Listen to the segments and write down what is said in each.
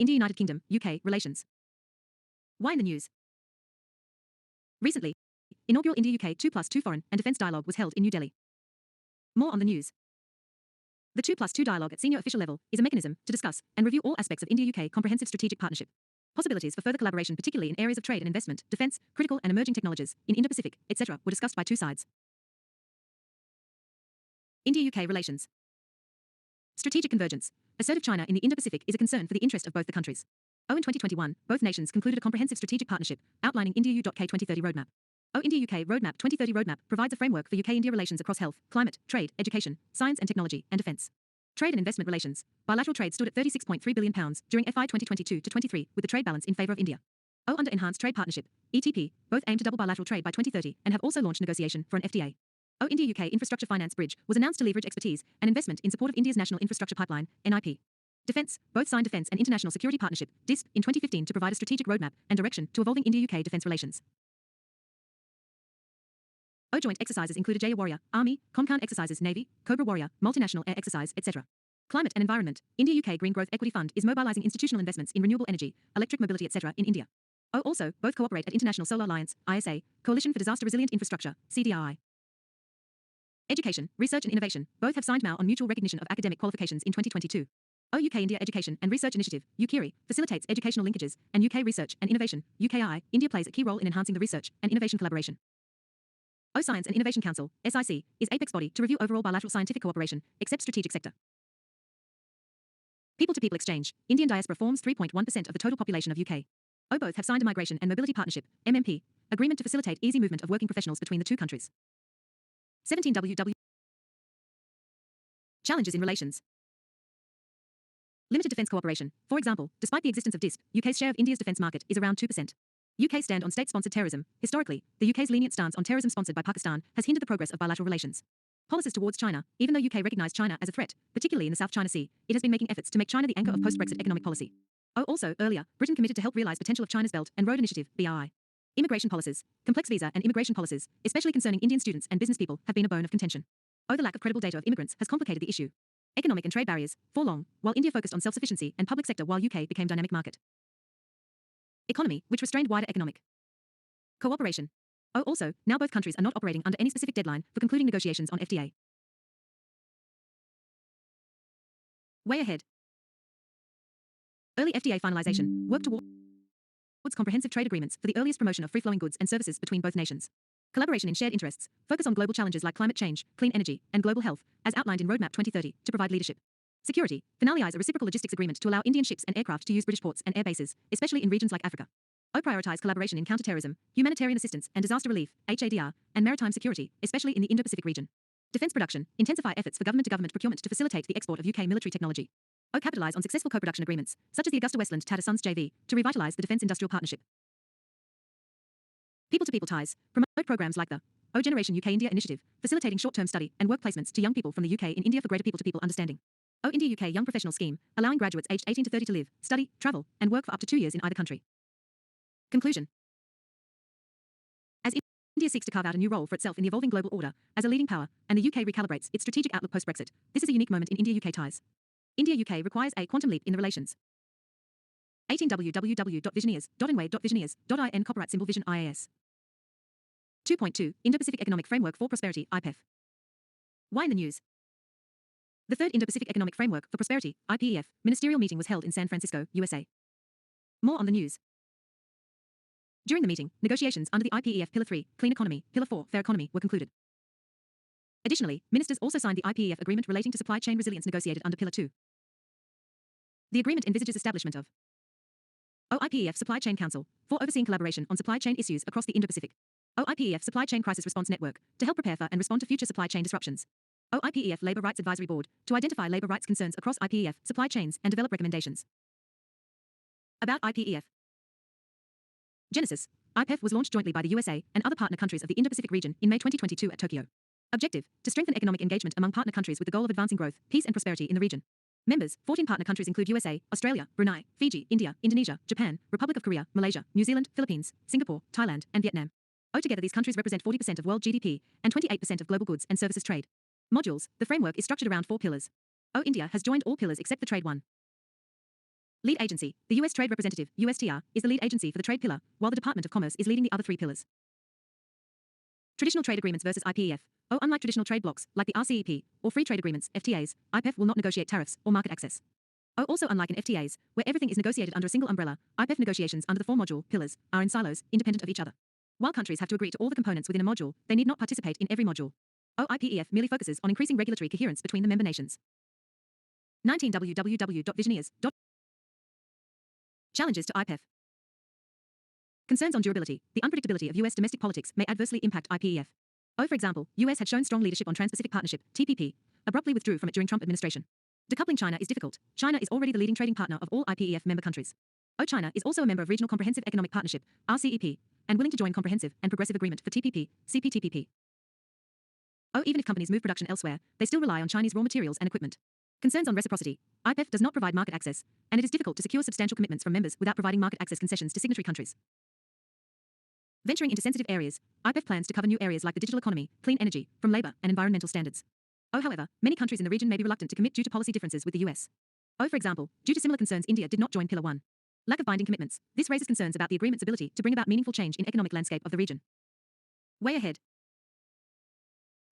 India-United Kingdom, UK, relations. Why in the news? Recently, inaugural India-UK 2+2 foreign and defence dialogue was held in New Delhi. More on the news. The 2+2 dialogue at senior official level is a mechanism to discuss and review all aspects of India-UK comprehensive strategic partnership. Possibilities for further collaboration, particularly in areas of trade and investment, defence, critical and emerging technologies, in Indo-Pacific, etc., were discussed by two sides. India-UK relations. Strategic convergence. Assertive China in the Indo-Pacific is a concern for the interest of both the countries. In 2021, both nations concluded a comprehensive strategic partnership, outlining India-UK 2030 roadmap. India-UK Roadmap 2030 roadmap provides a framework for UK-India relations across health, climate, trade, education, science and technology, and defence. Trade and investment relations. Bilateral trade stood at £36.3 billion during FY 2022-23, with the trade balance in favour of India. Under Enhanced Trade Partnership, ETP, both aim to double bilateral trade by 2030 and have also launched negotiation for an FTA. India-UK Infrastructure Finance Bridge was announced to leverage expertise and investment in support of India's National Infrastructure Pipeline, NIP. Defence, both signed Defence and International Security Partnership, DISP, in 2015 to provide a strategic roadmap and direction to evolving India-UK defence relations. Joint exercises included Jaya Warrior, Army, Comcan exercises Navy, Cobra Warrior, multinational air exercise, etc. Climate and environment. India-UK Green Growth Equity Fund is mobilising institutional investments in renewable energy, electric mobility, etc. in India. Also, both cooperate at International Solar Alliance, ISA, Coalition for Disaster Resilient Infrastructure, CDRI. Education, research and innovation, both have signed MoU on mutual recognition of academic qualifications in 2022. UK-India Education and Research Initiative, UKIRI, facilitates educational linkages, and UK Research and Innovation, UKI, India plays a key role in enhancing the research and innovation collaboration. Science and Innovation Council, SIC, is apex body to review overall bilateral scientific cooperation, except strategic sector. People-to-people exchange, Indian diaspora forms 3.1% of the total population of UK. Both have signed a Migration and Mobility Partnership, MMP, agreement to facilitate easy movement of working professionals between the two countries. 17 WW. Challenges in relations. Limited defence cooperation. For example, despite the existence of DISP, UK's share of India's defence market is around 2%. UK stand on state-sponsored terrorism. Historically, the UK's lenient stance on terrorism sponsored by Pakistan has hindered the progress of bilateral relations. Policies towards China. Even though UK recognised China as a threat, particularly in the South China Sea, it has been making efforts to make China the anchor of post-Brexit economic policy. Also, earlier, Britain committed to help realise potential of China's Belt and Road Initiative, BRI. Immigration policies. Complex visa and immigration policies, especially concerning Indian students and business people, have been a bone of contention. The lack of credible data of immigrants has complicated the issue. Economic and trade barriers. For long, while India focused on self-sufficiency and public sector, while UK became dynamic market. Economy, which restrained wider economic cooperation. Also, now both countries are not operating under any specific deadline for concluding negotiations on FTA. Way ahead. Early FTA finalization. Work towards comprehensive trade agreements for the earliest promotion of free-flowing goods and services between both nations. Collaboration in shared interests. Focus on global challenges like climate change, clean energy, and global health, as outlined in Roadmap 2030, to provide leadership. Security. Finalize a reciprocal logistics agreement to allow Indian ships and aircraft to use British ports and air bases, especially in regions like Africa. Prioritize collaboration in counterterrorism, humanitarian assistance and disaster relief, HADR, and maritime security, especially in the Indo-Pacific region. Defence production. Intensify efforts for government-to-government procurement to facilitate the export of UK military technology. Capitalize on successful co-production agreements, such as the Augusta Westland Tata Sons JV, to revitalise the defence industrial partnership. People-to-people ties. Promote programs like the Generation UK-India Initiative, facilitating short-term study and work placements to young people from the UK in India for greater people-to-people understanding. India-UK Young Professional Scheme, allowing graduates aged 18 to 30 to live, study, travel, and work for up to 2 years in either country. Conclusion. As India seeks to carve out a new role for itself in the evolving global order, as a leading power, and the UK recalibrates its strategic outlook post-Brexit, this is a unique moment in India-UK ties. India-UK requires a quantum leap in the relations. 18 www.visioneers.nwa.visioneers.in Copyright symbol Vision IAS. 2.2 Indo-Pacific Economic Framework for Prosperity, IPEF. Why in the news? The third Indo-Pacific Economic Framework for Prosperity, IPEF, ministerial meeting was held in San Francisco, USA. More on the news. During the meeting, negotiations under the IPEF Pillar 3, Clean Economy, Pillar 4, Fair Economy, were concluded. Additionally, ministers also signed the IPEF agreement relating to supply chain resilience negotiated under Pillar 2. The agreement envisages establishment of IPEF Supply Chain Council for overseeing collaboration on supply chain issues across the Indo-Pacific. IPEF Supply Chain Crisis Response Network to help prepare for and respond to future supply chain disruptions. IPEF Labour Rights Advisory Board to identify labour rights concerns across IPEF supply chains and develop recommendations. About IPEF. Genesis. IPEF was launched jointly by the USA and other partner countries of the Indo-Pacific region in May 2022 at Tokyo. Objective: to strengthen economic engagement among partner countries with the goal of advancing growth, peace and prosperity in the region. Members, 14 partner countries include USA, Australia, Brunei, Fiji, India, Indonesia, Japan, Republic of Korea, Malaysia, New Zealand, Philippines, Singapore, Thailand, and Vietnam. Together these countries represent 40% of world GDP and 28% of global goods and services trade. Modules. The framework is structured around 4 pillars. India has joined all pillars except the trade one. Lead agency. The U.S. Trade Representative, USTR, is the lead agency for the trade pillar, while the Department of Commerce is leading the other three pillars. Traditional trade agreements versus IPEF. Unlike traditional trade blocs, like the RCEP, or free trade agreements, FTAs, IPEF will not negotiate tariffs or market access. Also unlike in FTAs, where everything is negotiated under a single umbrella, IPEF negotiations under the four module pillars are in silos, independent of each other. While countries have to agree to all the components within a module, they need not participate in every module. IPEF merely focuses on increasing regulatory coherence between the member nations. 19 www.visioneers. Challenges to IPEF. Concerns on durability. The unpredictability of U.S. domestic politics may adversely impact IPEF. For example, U.S. had shown strong leadership on Trans-Pacific Partnership, TPP, abruptly withdrew from it during Trump administration. Decoupling China is difficult. China is already the leading trading partner of all IPEF member countries. China is also a member of Regional Comprehensive Economic Partnership, RCEP, and willing to join Comprehensive and Progressive Agreement for TPP, CPTPP. Even if companies move production elsewhere, they still rely on Chinese raw materials and equipment. Concerns on reciprocity. IPEF does not provide market access, and it is difficult to secure substantial commitments from members without providing market access concessions to signatory countries. Venturing into sensitive areas. IPEF plans to cover new areas like the digital economy, clean energy, from labor and environmental standards. However, many countries in the region may be reluctant to commit due to policy differences with the US. For example, due to similar concerns, India did not join Pillar 1. Lack of binding commitments. This raises concerns about the agreement's ability to bring about meaningful change in economic landscape of the region. Way ahead.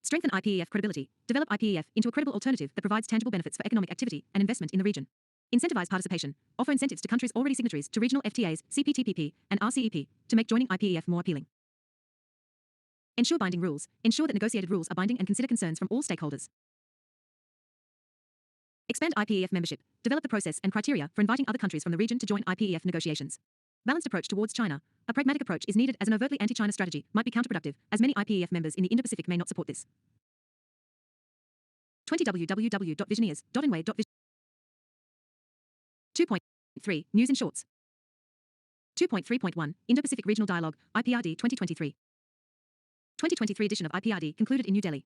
Strengthen IPEF credibility. Develop IPEF into a credible alternative that provides tangible benefits for economic activity and investment in the region. Incentivize participation. Offer incentives to countries already signatories to regional FTAs, CPTPP, and RCEP to make joining IPEF more appealing. Ensure binding rules. Ensure that negotiated rules are binding and consider concerns from all stakeholders. Expand IPEF membership. Develop the process and criteria for inviting other countries from the region to join IPEF negotiations. Balanced approach towards China. A pragmatic approach is needed as an overtly anti-China strategy might be counterproductive, as many IPEF members in the Indo-Pacific may not support this. 20 www.visioneers.nwa.vision 2.3 News in Shorts. 2.3.1 Indo-Pacific Regional Dialogue, IPRD 2023. 2023 edition of IPRD concluded in New Delhi.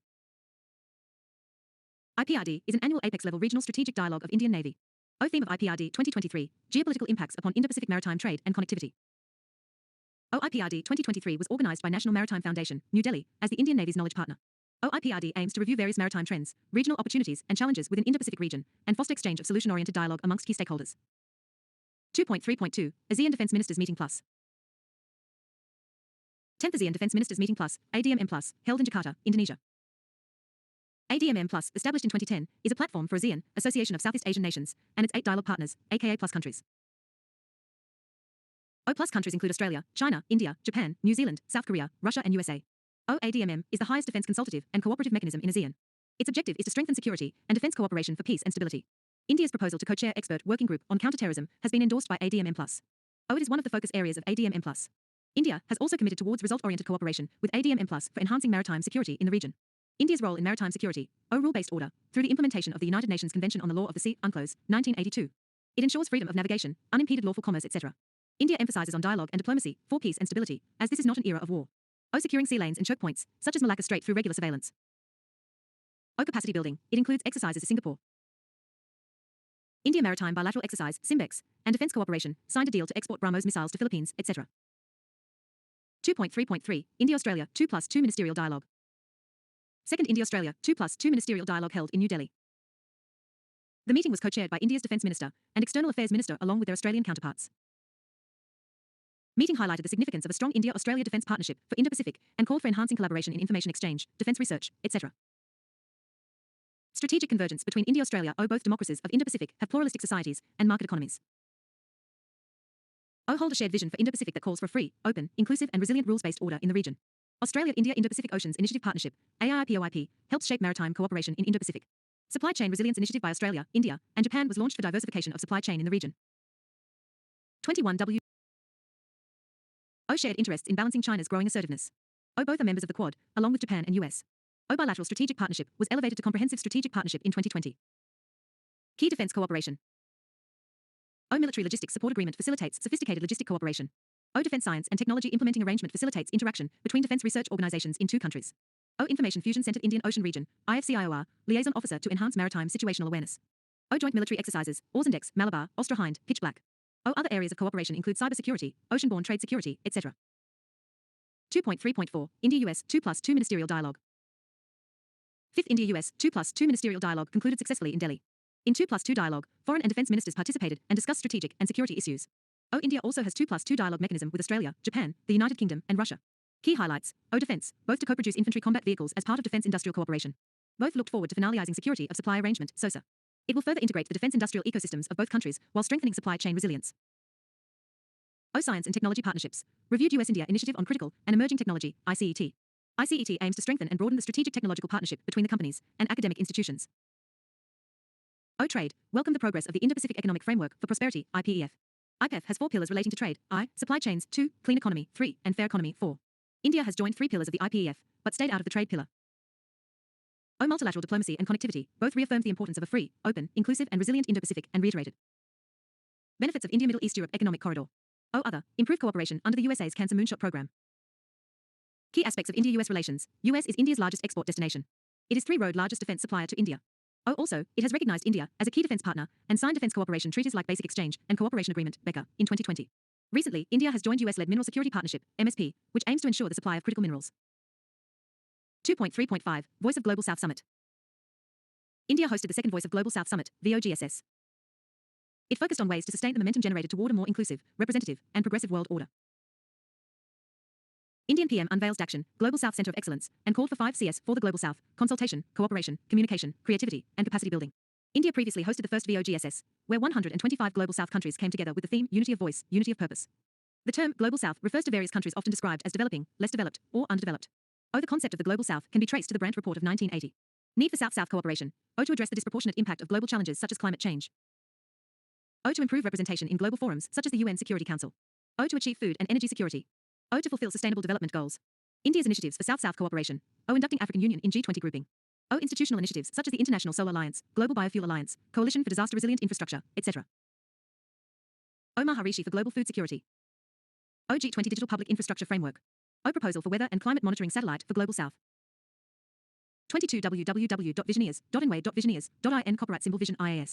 IPRD is an annual apex-level regional strategic dialogue of Indian Navy. Theme of IPRD 2023, Geopolitical Impacts upon Indo-Pacific Maritime Trade and Connectivity. IPRD 2023 was organized by National Maritime Foundation, New Delhi, as the Indian Navy's knowledge partner. IPRD aims to review various maritime trends, regional opportunities and challenges within Indo-Pacific region, and foster exchange of solution-oriented dialogue amongst key stakeholders. 2.3.2 ASEAN Defense Ministers Meeting Plus. 10th ASEAN Defense Ministers Meeting Plus, ADMM Plus, held in Jakarta, Indonesia. ADMM Plus, established in 2010, is a platform for ASEAN, Association of Southeast Asian Nations, and its 8 dialogue partners, aka Plus countries. Plus countries include Australia, China, India, Japan, New Zealand, South Korea, Russia and USA. ADMM is the highest defense consultative and cooperative mechanism in ASEAN. Its objective is to strengthen security and defense cooperation for peace and stability. India's proposal to co-chair expert working group on counterterrorism has been endorsed by ADMM Plus. It is one of the focus areas of ADMM Plus. India has also committed towards result-oriented cooperation with ADMM Plus for enhancing maritime security in the region. India's role in maritime security, rule-based order, through the implementation of the United Nations Convention on the Law of the Sea, UNCLOS, 1982. It ensures freedom of navigation, unimpeded lawful commerce, etc. India emphasizes on dialogue and diplomacy for peace and stability, as this is not an era of war. Securing sea lanes and choke points, such as Malacca Strait through regular surveillance. Capacity building. It includes exercises in Singapore. India Maritime Bilateral Exercise, SIMBEX, and defense cooperation, signed a deal to export BrahMos missiles to Philippines, etc. 2.3.3 India-Australia 2+2 Ministerial Dialogue. Second India-Australia 2+2 Ministerial Dialogue held in New Delhi. The meeting was co-chaired by India's Defence Minister and External Affairs Minister along with their Australian counterparts. Meeting highlighted the significance of a strong India-Australia defence partnership for Indo-Pacific and called for enhancing collaboration in information exchange, defence research, etc. Strategic convergence between India-Australia. Both democracies of Indo-Pacific have pluralistic societies and market economies. Hold a shared vision for Indo-Pacific that calls for a free, open, inclusive and resilient rules-based order in the region. Australia-India Indo-Pacific Oceans Initiative Partnership, AIIPOIP, helps shape maritime cooperation in Indo-Pacific. Supply Chain Resilience Initiative by Australia, India, and Japan was launched for diversification of supply chain in the region. 21W shared interests in balancing China's growing assertiveness. Both are members of the Quad, along with Japan and US. Bilateral strategic partnership was elevated to comprehensive strategic partnership in 2020. Key defense cooperation. Military logistics support agreement facilitates sophisticated logistic cooperation. Defense science and technology implementing arrangement facilitates interaction between defense research organizations in 2 countries. Information Fusion Centered Indian Ocean Region, IFCIOR, liaison officer to enhance maritime situational awareness. Joint military exercises, Orzendex, Malabar, Osterhind, Pitch Black. Other areas of cooperation include cybersecurity, oceanborne trade security, etc. 2.3.4 India-US 2+2 Ministerial Dialogue. 5th India-US 2+2 Ministerial Dialogue concluded successfully in Delhi. In 2+2 dialogue, foreign and defense ministers participated and discussed strategic and security issues. India also has 2+2 dialogue mechanism with Australia, Japan, the United Kingdom, and Russia. Key highlights: Defense, both to co-produce infantry combat vehicles as part of defense industrial cooperation. Both looked forward to finalizing security of supply arrangement, SOSA. It will further integrate the defense industrial ecosystems of both countries while strengthening supply chain resilience. Science and technology partnerships. Reviewed US-India Initiative on Critical and Emerging Technology, ICET. ICET aims to strengthen and broaden the strategic technological partnership between the companies and academic institutions. Trade. Welcome the progress of the Indo-Pacific Economic Framework for Prosperity, IPEF. IPEF has 4 pillars relating to trade: I, supply chains; 2, clean economy; 3, and fair economy; 4. India has joined 3 pillars of the IPEF, but stayed out of the trade pillar. Multilateral diplomacy and connectivity both reaffirmed the importance of a free, open, inclusive, and resilient Indo-Pacific and reiterated benefits of India-Middle East-Europe Economic Corridor. Other, improved cooperation under the USA's Cancer Moonshot program. Key aspects of India-US relations. US is India's largest export destination. It is 3rd largest defense supplier to India. Also, it has recognized India as a key defense partner and signed defense cooperation treaties like Basic Exchange and Cooperation Agreement, BECA, in 2020. Recently, India has joined US-led Mineral Security Partnership, MSP, which aims to ensure the supply of critical minerals. 2.3.5 Voice of Global South Summit. India hosted the 2nd Voice of Global South Summit, VOGSS. It focused on ways to sustain the momentum generated toward a more inclusive, representative, and progressive world order. Indian PM unveils Dakshin, Global South Center of Excellence, and called for 5 CS for the Global South: consultation, cooperation, communication, creativity, and capacity building. India previously hosted the first VOGSS, where 125 Global South countries came together with the theme Unity of Voice, Unity of Purpose. The term Global South refers to various countries often described as developing, less developed, or underdeveloped. The concept of the Global South can be traced to the Brandt Report of 1980. Need for South-South cooperation. To address the disproportionate impact of global challenges such as climate change. To improve representation in global forums such as the UN Security Council. To achieve food and energy security. To fulfill sustainable development goals. India's initiatives for South-South cooperation. Inducting African Union in G20 grouping. Institutional initiatives such as the International Solar Alliance, Global Biofuel Alliance, Coalition for Disaster Resilient Infrastructure, etc. Maharishi for global food security. G20 Digital Public Infrastructure Framework. Proposal for weather and climate monitoring satellite for Global South. 22 www.visioneers.nwa.visioneers.in Copyright symbol Vision IAS.